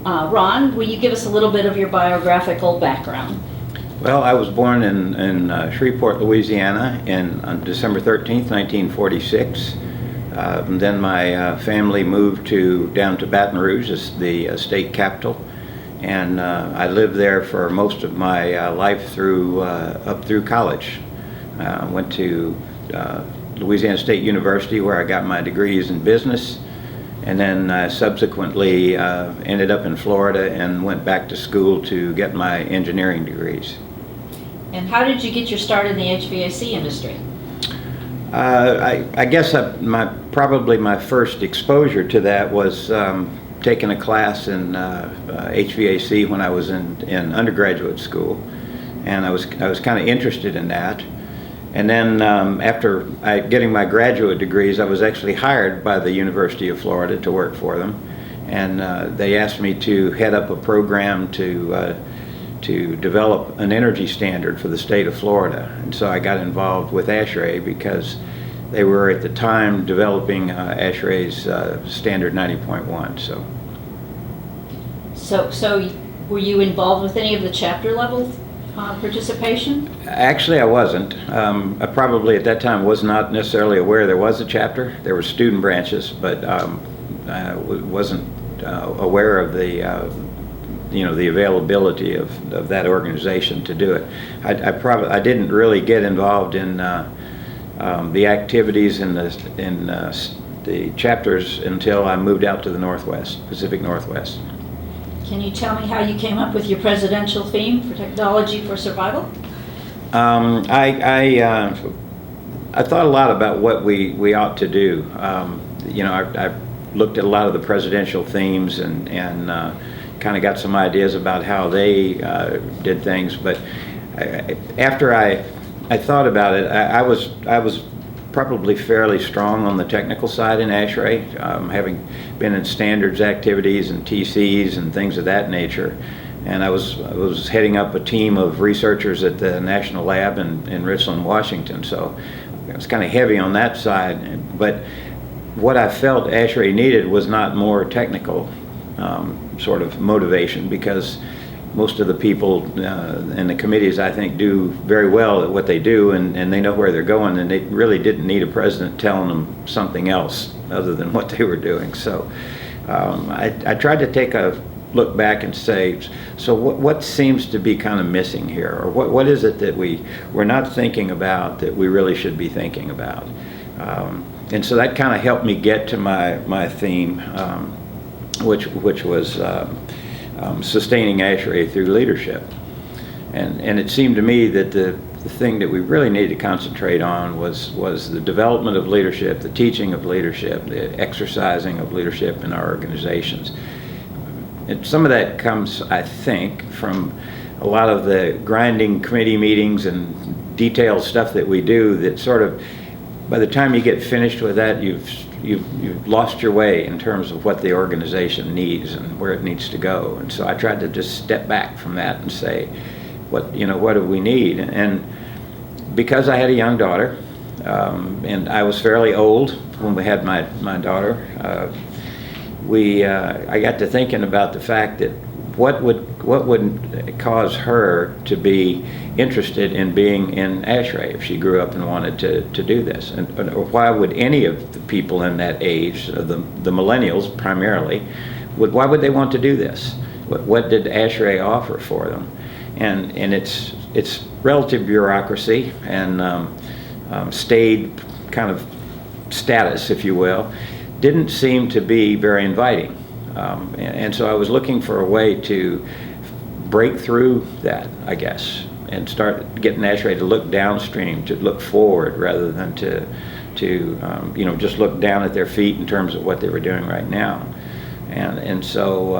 Ron, will you give us a little bit of your biographical background? Well, I was born in Shreveport, Louisiana on December 13th, 1946. Then my family moved down to Baton Rouge, as the state capital, and I lived there for most of my life up through college. I went to Louisiana State University, where I got my degrees in business, and then subsequently ended up in Florida and went back to school to get my engineering degrees. And how did you get your start in the HVAC industry? I guess probably my first exposure to that was taking a class in HVAC when I was in undergraduate school, and I was kind of interested in that. And then after getting my graduate degrees, I was actually hired by the University of Florida to work for them, and they asked me to head up a program to develop an energy standard for the state of Florida. And so I got involved with ASHRAE because they were at the time developing ASHRAE's standard 90.1. So were you involved with any of the chapter level participation? Actually, I wasn't. I probably at that time was not necessarily aware there was a chapter. There were student branches, but I wasn't aware of the availability of that organization to do it. I didn't really get involved in the activities in the chapters until I moved out to the Northwest, Pacific Northwest. Can you tell me how you came up with your presidential theme for Technology for Survival? I thought a lot about what we ought to do. I looked at a lot of the presidential themes and kind of got some ideas about how they did things. But after I thought about it, I was probably fairly strong on the technical side in ASHRAE, having been in standards activities and TCs and things of that nature. And I was heading up a team of researchers at the National Lab in Richland, Washington. So I was kind of heavy on that side. But what I felt ASHRAE needed was not more technical sort of motivation, because most of the people in the committees, I think, do very well at what they do, and they know where they're going, and they really didn't need a president telling them something else other than what they were doing. So I tried to take a look back and say, so what seems to be kind of missing here, or what is it that we're not thinking about that we really should be thinking about? And so that kind of helped me get to my theme, which was sustaining ASHRAE through leadership. And it seemed to me that the thing that we really needed to concentrate on was the development of leadership, the teaching of leadership, the exercising of leadership in our organizations. And some of that comes, I think, from a lot of the grinding committee meetings and detailed stuff that we do that sort of, by the time you get finished with that, you've lost your way in terms of what the organization needs and where it needs to go. And so I tried to just step back from that and say, what do we need? And because I had a young daughter, and I was fairly old when we had my daughter, I got to thinking about the fact that what would cause her to be interested in being in ASHRAE if she grew up and wanted to do this, or why would any of the people in that age, the millennials primarily, why would they want to do this? What did ASHRAE offer for them? And its relative bureaucracy and staid kind of status, if you will, didn't seem to be very inviting. And so I was looking for a way to break through that, I guess, and start getting ASHRAE to look downstream, to look forward rather than to just look down at their feet in terms of what they were doing right now. And so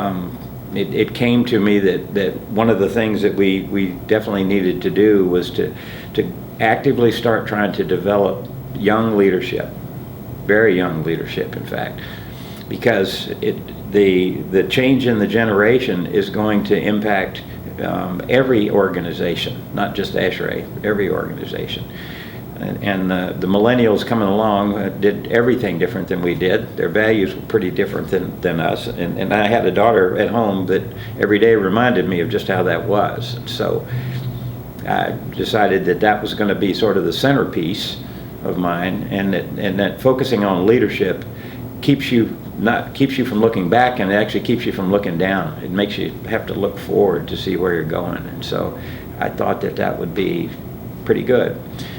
it came to me that one of the things that we definitely needed to do was to actively start trying to develop young leadership, very young leadership, in fact, because the change in the generation is going to impact every organization, not just ASHRAE, every organization. and the millennials coming along did everything different than we did. Their values were pretty different than us. And I had a daughter at home that every day reminded me of just how that was. And so I decided that that was going to be sort of the centerpiece of mine, and that focusing on leadership keeps you from looking back, and it actually keeps you from looking down. It makes you have to look forward to see where you're going. And so I thought that that would be pretty good.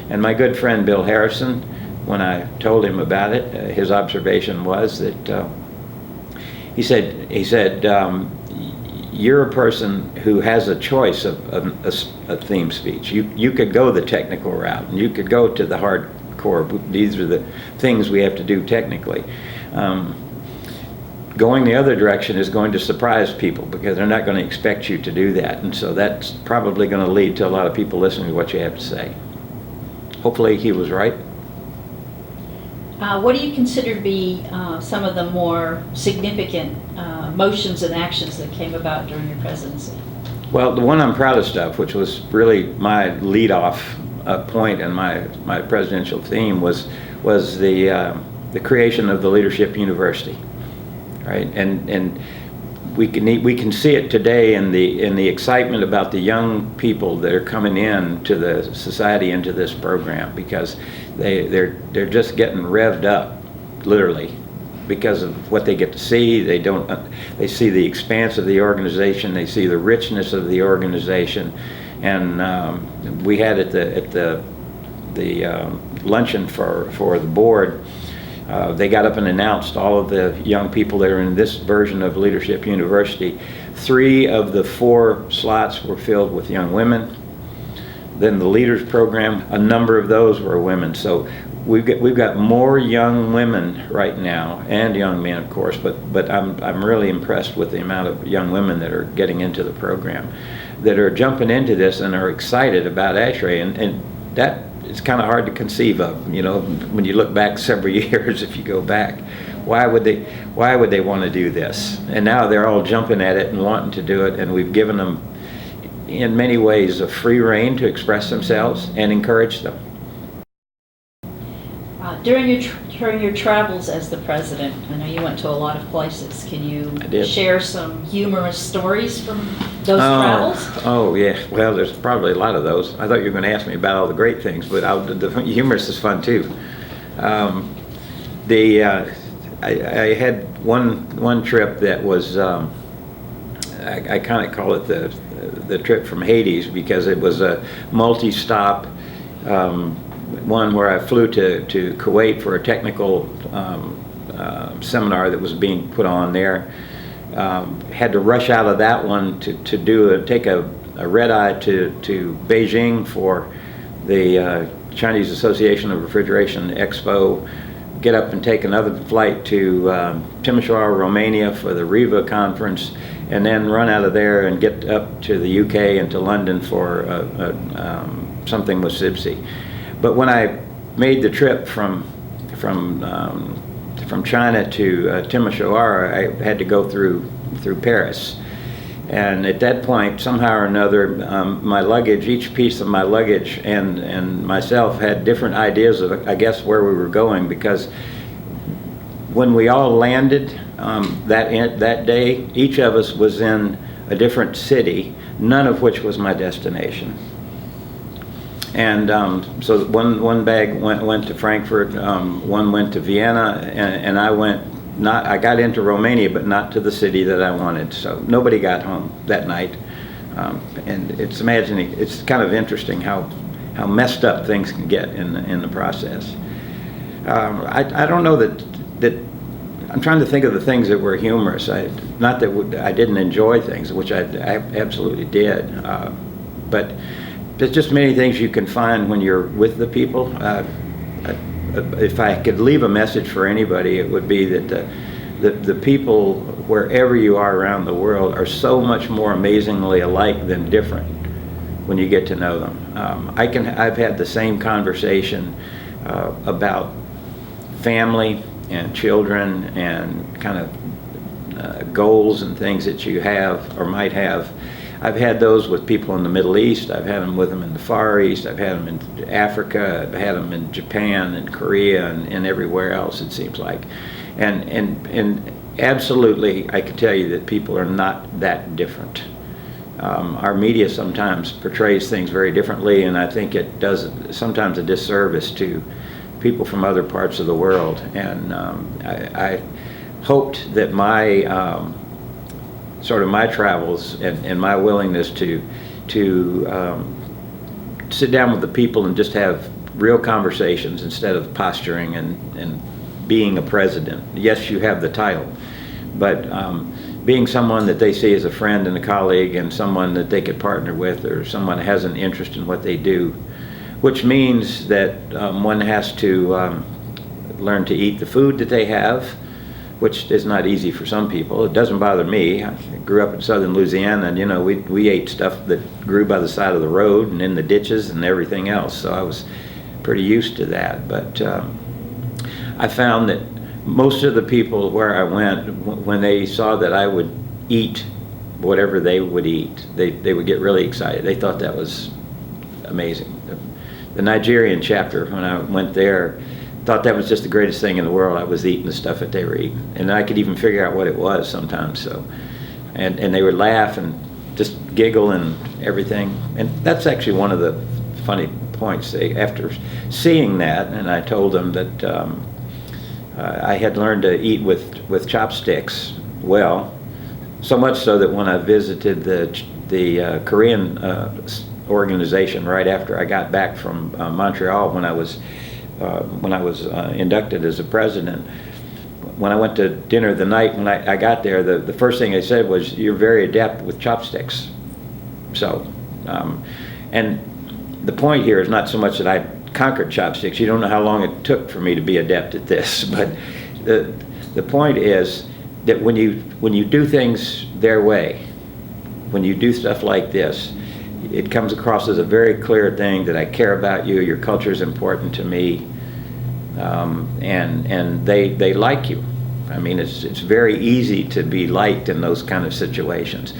And my good friend Bill Harrison, when I told him about it, his observation was that he said you're a person who has a choice of a theme speech. You could go the technical route, and you could go to the hardcore. These are the things we have to do technically. Going the other direction is going to surprise people because they're not going to expect you to do that. And so that's probably going to lead to a lot of people listening to what you have to say. Hopefully he was right. What do you consider to be some of the more significant motions and actions that came about during your presidency? Well, the one I'm proudest of, which was really my lead-off point and my presidential theme, was the creation of the Leadership University, right? And we can see it today in the excitement about the young people that are coming in to the society, into this program, because they're just getting revved up, literally, because of what they get to see. They see the expanse of the organization, they see the richness of the organization, and we had at the luncheon for the board. They got up and announced all of the young people that are in this version of Leadership University. 3 of the 4 slots were filled with young women. Then the Leaders Program, a number of those were women. So we've got more young women right now, and young men, of course. But I'm really impressed with the amount of young women that are getting into the program, that are jumping into this and are excited about ASHRAE, and that. It's kind of hard to conceive of, when you look back several years. If you go back, why would they want to do this? And now they're all jumping at it and wanting to do it, and we've given them, in many ways, a free rein to express themselves and encourage them. During your travels as the president, I know you went to a lot of places. Can you share some humorous stories from those travels? Oh, yeah. Well, there's probably a lot of those. I thought you were going to ask me about all the great things, but the humorous is fun too. I had one trip that was, I kind of call it the trip from Hades, because it was a multi-stop one where I flew to Kuwait for a technical seminar that was being put on there. Had to rush out of that one to take a red eye to Beijing for the Chinese Association of Refrigeration Expo, get up and take another flight to Timișoara, Romania for the RIVA conference, and then run out of there and get up to the UK and to London for something with SIBSI. But when I made the trip from China to Timișoara, I had to go through Paris. And at that point, somehow or another, my luggage, each piece of my luggage and myself had different ideas of, I guess, where we were going, because when we all landed that day, each of us was in a different city, none of which was my destination. And so one bag went to Frankfurt, one went to Vienna, and I got into Romania, but not to the city that I wanted. So nobody got home that night. And it's kind of interesting how messed up things can get in the process. I don't know that I'm trying to think of the things that were humorous. Not that I didn't enjoy things, which I absolutely did, but there's just many things you can find when you're with the people. If I could leave a message for anybody, it would be that the people, wherever you are around the world, are so much more amazingly alike than different when you get to know them. I've had the same conversation about family and children and kind of goals and things that you have or might have I've had those with people in the Middle East. I've had them with them in the Far East. I've had them in Africa. I've had them in Japan and Korea and everywhere else, it seems like. And absolutely, I can tell you that people are not that different. Our media sometimes portrays things very differently, and I think it does sometimes a disservice to people from other parts of the world. And I hoped that my sort of my travels and my willingness to sit down with the people and just have real conversations instead of posturing and being a president. Yes, you have the title, but being someone that they see as a friend and a colleague and someone that they could partner with, or someone that has an interest in what they do, which means that one has to learn to eat the food that they have, which is not easy for some people. It doesn't bother me. I grew up in southern Louisiana, and we ate stuff that grew by the side of the road and in the ditches and everything else, so I was pretty used to that. But I found that most of the people where I went, when they saw that I would eat whatever they would eat, they would get really excited. They thought that was amazing. The Nigerian chapter, when I went there, thought that was just the greatest thing in the world. I was eating the stuff that they were eating, and I could even figure out what it was sometimes. So, and they would laugh and just giggle and everything. And that's actually one of the funny points. After seeing that, and I told them that I had learned to eat with chopsticks well, so much so that when I visited the Korean organization right after I got back from Montreal, when I was inducted as a president, when I went to dinner the night when I got there, the first thing they said was, "You're very adept with chopsticks." So, and the point here is not so much that I conquered chopsticks. You don't know how long it took for me to be adept at this, but the point is that when you do things their way, when you do stuff like this, it comes across as a very clear thing that I care about you, your culture is important to me, and they like you. I mean, it's very easy to be liked in those kind of situations.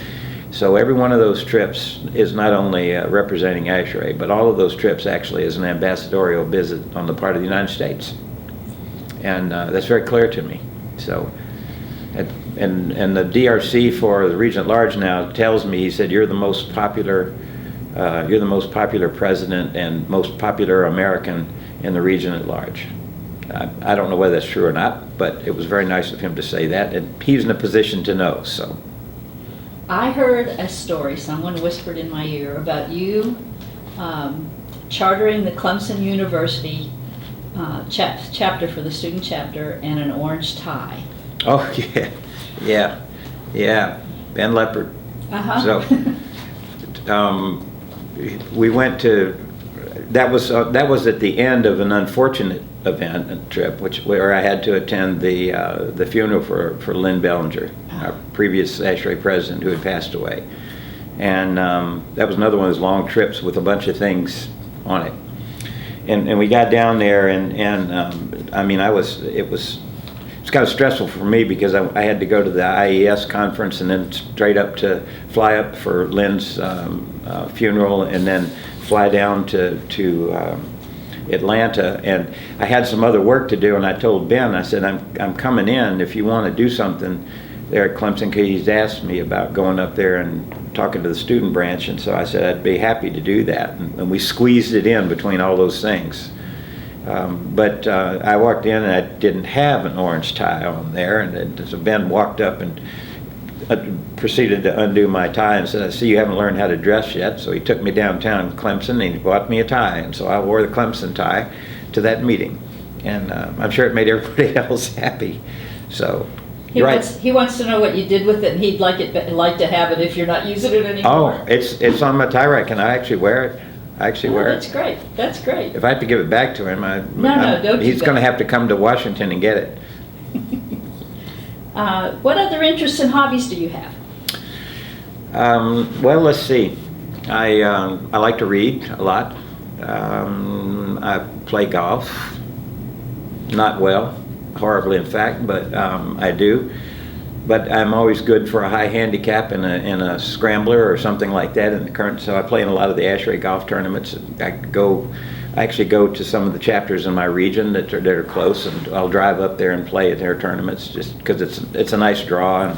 So every one of those trips is not only representing ASHRAE, but all of those trips actually is an ambassadorial visit on the part of the United States. And that's very clear to me. So, and the DRC for the region at large now tells me, he said, you're the most popular president and most popular American in the region at large. I don't know whether that's true or not, but it was very nice of him to say that, and he's in a position to know, so. I heard a story, someone whispered in my ear, about you chartering the Clemson University chapter for the student chapter and an orange tie. Oh, yeah, Ben Leopard. Uh-huh. So, we went to, that was at the end of an unfortunate event, a trip, where I had to attend the funeral for Lynn Bellinger, our previous ASHRAE president who had passed away. And that was another one of those long trips with a bunch of things on it. And we got down there, and I mean, it's kind of stressful for me because I had to go to the IES conference and then fly up for Lynn's funeral and then fly down to Atlanta, and I had some other work to do, and I told Ben, I said, I'm coming in if you want to do something there at Clemson, because he's asked me about going up there and talking to the student branch, and so I said I'd be happy to do that, and we squeezed it in between all those things. But I walked in and I didn't have an orange tie on there, and so Ben walked up and proceeded to undo my tie and said, I see you haven't learned how to dress yet. So he took me downtown Clemson and he bought me a tie, and so I wore the Clemson tie to that meeting, and I'm sure it made everybody else happy. So he wants to know what you did with it, and he'd like to have it if you're not using it anymore. Oh, it's on my tie rack, and I actually wear it. That's great. That's great. If I have to give it back to him, don't. He's going to have to come to Washington and get it. What other interests and hobbies do you have? Well, let's see. I like to read a lot. I play golf. Not well, horribly in fact, but I do. but I'm always good for a high handicap in a scrambler or something like that in the current. So I play in a lot of the ASHRAE golf tournaments. I actually go to some of the chapters in my region that are close, and I'll drive up there and play at their tournaments just because it's a nice draw,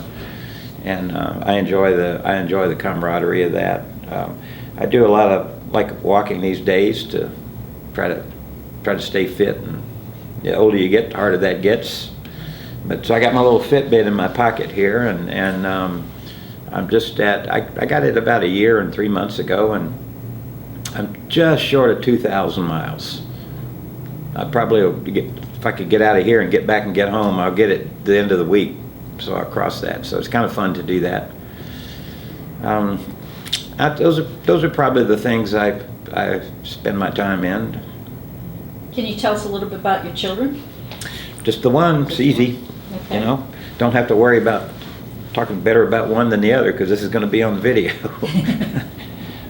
and I enjoy the camaraderie of that. I do a lot of walking these days to try to stay fit, and the older you get, the harder that gets. But so I got my little Fitbit in my pocket here, and I'm just I got it about a year and 3 months ago, and I'm just short of 2,000 miles. I probably will if I could get out of here and get back and get home, I'll get it the end of the week, so I'll cross that. So it's kind of fun to do that. Those are probably the things I spend my time in. Can you tell us a little bit about your children? Just the one. It's easy. Okay. You know, don't have to worry about talking better about one than the other because this is going to be on the video.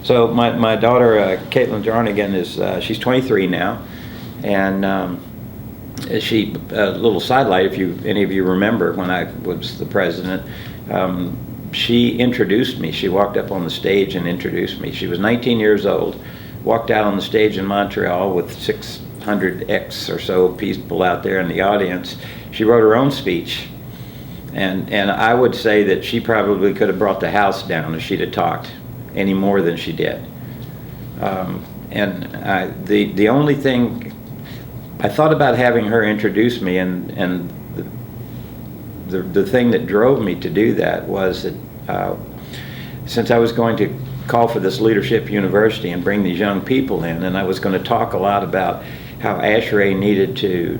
So my daughter, Caitlin Jarnagin, she's 23 now, and she, a little sidelight, if any of you remember when I was the president, she introduced me. She walked up on the stage and introduced me. She was 19 years old, walked out on the stage in Montreal with 600X or so people out there in the audience. She wrote her own speech, and I would say that she probably could have brought the house down if she'd have talked any more than she did. The only thing I thought about having her introduce me, and the thing that drove me to do that was that since I was going to call for this leadership university and bring these young people in, and I was going to talk a lot about how ASHRAE needed to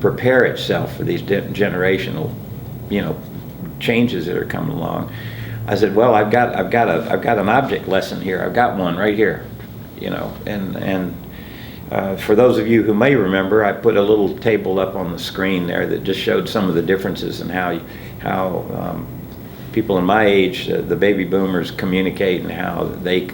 prepare itself for these generational, changes that are coming along. I said, well, I've got an object lesson here. I've got one right here, and for those of you who may remember, I put a little table up on the screen there that just showed some of the differences in how people in my age, the baby boomers, communicate, and how the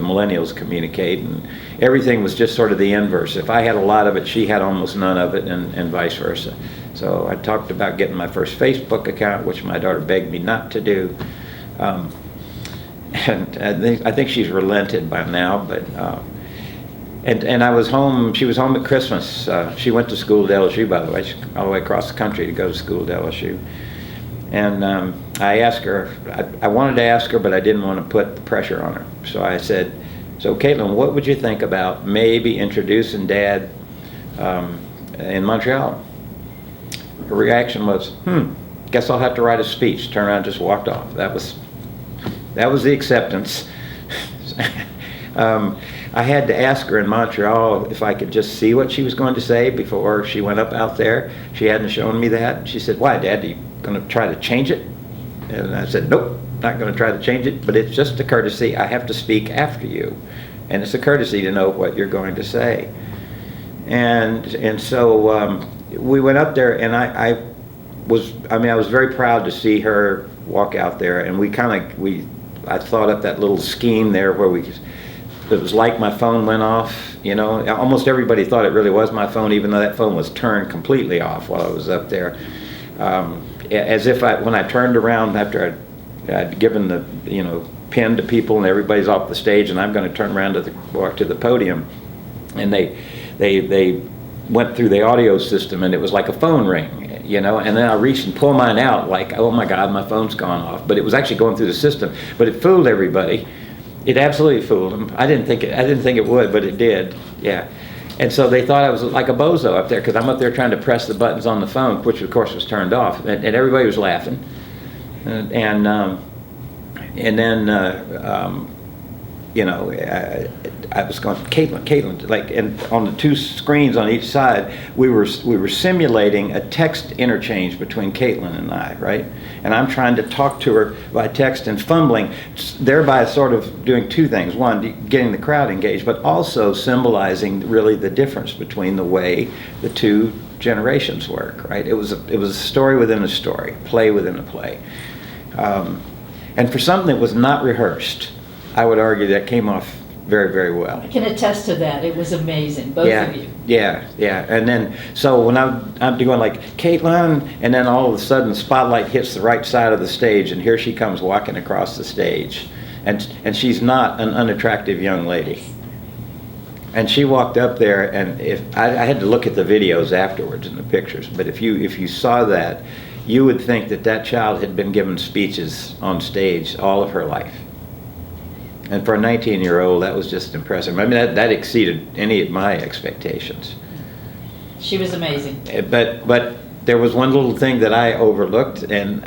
millennials communicate, and everything was just sort of the inverse. If I had a lot of it, she had almost none of it, and vice versa. So I talked about getting my first Facebook account, which my daughter begged me not to do. And I think she's relented by now, but and I was home. She was home at Christmas. She went to school at LSU, by the way, all the way across the country to go to school at LSU. And I asked her. I wanted to ask her, but I didn't want to put the pressure on her. So I said, "So Caitlin, what would you think about maybe introducing Dad in Montreal?" Her reaction was, "Guess I'll have to write a speech." Turned around and just walked off. That was the acceptance. I had to ask her in Montreal if I could just see what she was going to say before she went up out there. She hadn't shown me that. She said, "Why, Dad, are you going to try to change it?" And I said, "Nope, not going to try to change it, but it's just a courtesy. I have to speak after you. And it's a courtesy to know what you're going to say." And so we went up there, and I was very proud to see her walk out there, and I thought up that little scheme there where it was like my phone went off, almost everybody thought it really was my phone, even though that phone was turned completely off while I was up there. As if when I turned around after I'd given the, pin to people and everybody's off the stage, and I'm going to turn around to walk to the podium, and they went through the audio system, and it was like a phone ring, and then I reached and pulled mine out like, oh my God, my phone's gone off. But it was actually going through the system, but it fooled everybody. It absolutely fooled them. I didn't think it would, but it did. Yeah. And so they thought I was like a bozo up there because I'm up there trying to press the buttons on the phone, which of course was turned off, and everybody was laughing. And then I was going, Caitlin, and on the two screens on each side, we were simulating a text interchange between Caitlin and I, right? And I'm trying to talk to her by text and fumbling, thereby sort of doing two things. One, getting the crowd engaged, but also symbolizing really the difference between the way the two generations work, right? It was a story within a story, play within a play. And for something that was not rehearsed, I would argue that came off very, very well. I can attest to that. It was amazing, both Yeah, of you. yeah, yeah. And then, so when I'm doing like, Caitlin, and then all of a sudden, spotlight hits the right side of the stage, and here she comes walking across the stage. And she's not an unattractive young lady. And she walked up there, and if I had to look at the videos afterwards and the pictures, but if you saw that, you would think that that child had been given speeches on stage all of her life. And for a 19-year-old, that was just impressive. I mean, that exceeded any of my expectations. She was amazing. But there was one little thing that I overlooked, and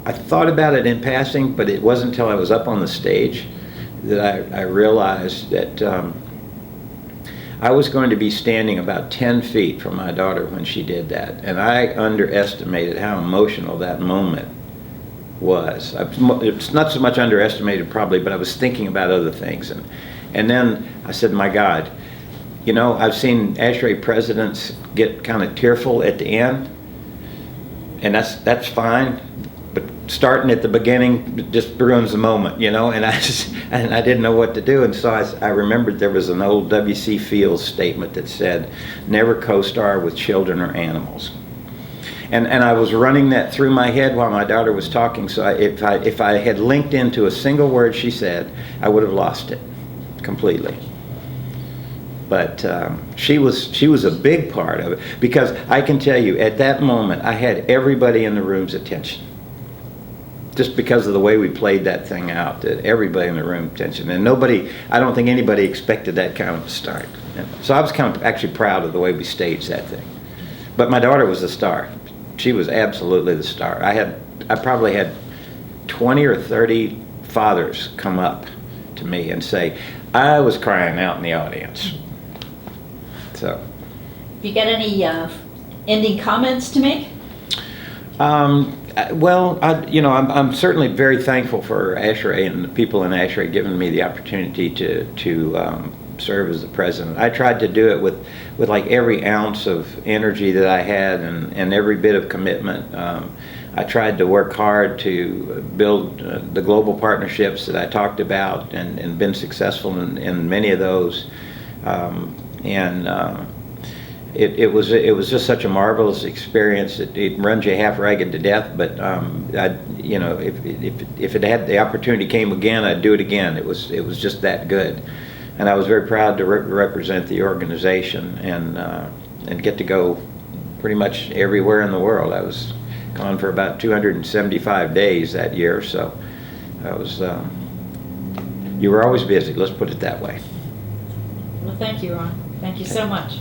I thought about it in passing, but it wasn't until I was up on the stage that I realized that I was going to be standing about 10 feet from my daughter when she did that. And I underestimated how emotional that moment was. It's not so much underestimated probably, but I was thinking about other things. And then I said, my God, you know, I've seen ASHRAE presidents get kind of tearful at the end, and that's fine. But starting at the beginning just ruins the moment, you know, and I didn't know what to do. And so I remembered there was an old W.C. Fields statement that said, never co-star with children or animals. And I was running that through my head while my daughter was talking, so if I had linked into a single word she said, I would have lost it completely. But she was a big part of it, because I can tell you, at that moment, I had everybody in the room's attention. Just because of the way we played that thing out, that everybody in the room attention. And I don't think anybody expected that kind of a start. So I was kind of actually proud of the way we staged that thing. But my daughter was the star. She was absolutely the star. I probably had 20 or 30 fathers come up to me and say, I was crying out in the audience. So. Have you got any ending comments to make? Well, I'm certainly very thankful for ASHRAE and the people in ASHRAE giving me the opportunity to serve as the president. I tried to do it with like every ounce of energy that I had and every bit of commitment. I tried to work hard to build the global partnerships that I talked about and been successful in many of those. It was just such a marvelous experience. It runs you half ragged to death, but if it had the opportunity came again, I'd do it again. It was just that good, and I was very proud to represent the organization and get to go pretty much everywhere in the world. I was gone for about 275 days that year, so you were always busy. Let's put it that way. Well, thank you, Ron. Thank you so much.